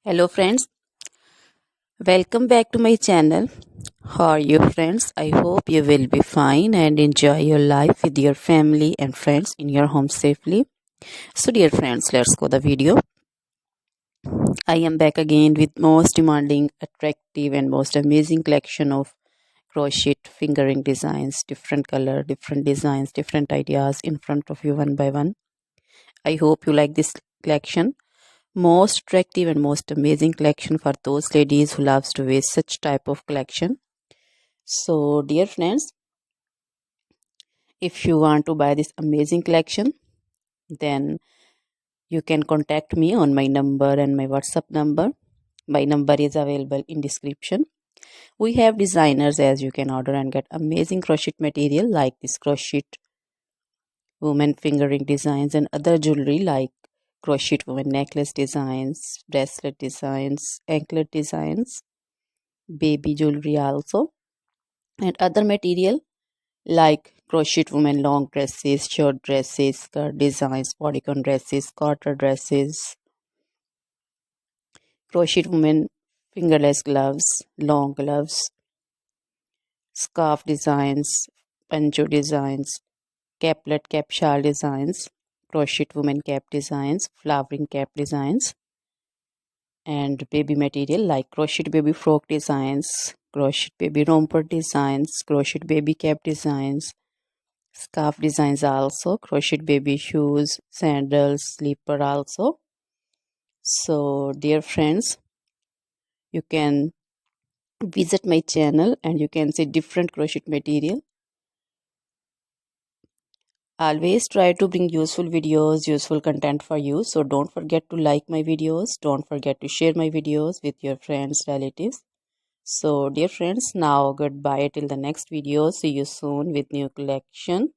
Hello friends, welcome back to my channel. How are you friends? I hope you will be fine and enjoy your life with your family and friends in your home safely. So dear friends, let's go the video. I am back again with most demanding, attractive and most amazing collection of crochet fingering designs, different color, different designs, different ideas in front of you one by one. I hope you like this collection. Most attractive and most amazing collection for those ladies who loves to wear such type of collection. So dear friends, if you want to buy this amazing collection, then you can contact me on my number and my WhatsApp number. My number is available in description. We have designers as you can order and get amazing crochet material like this crochet woman fingering designs and other jewelry like crochet woman necklace designs, bracelet designs, anklet designs, baby jewelry also, and other material like crochet women long dresses, short dresses, skirt designs, bodycon dresses, quarter dresses, crochet women fingerless gloves, long gloves, scarf designs, pancho designs, caplet cap shawl designs, crochet women cap designs, flowering cap designs, and baby material like crochet baby frock designs, crochet baby romper designs, crochet baby cap designs, scarf designs also, crochet baby shoes, sandals, slipper also. So dear friends, you can visit my channel and you can see different crochet material. Always try to bring useful videos, useful content for you. So don't forget to like my videos, don't forget to share my videos with your friends, relatives. So dear friends, now goodbye till the next video. See you soon with new collection.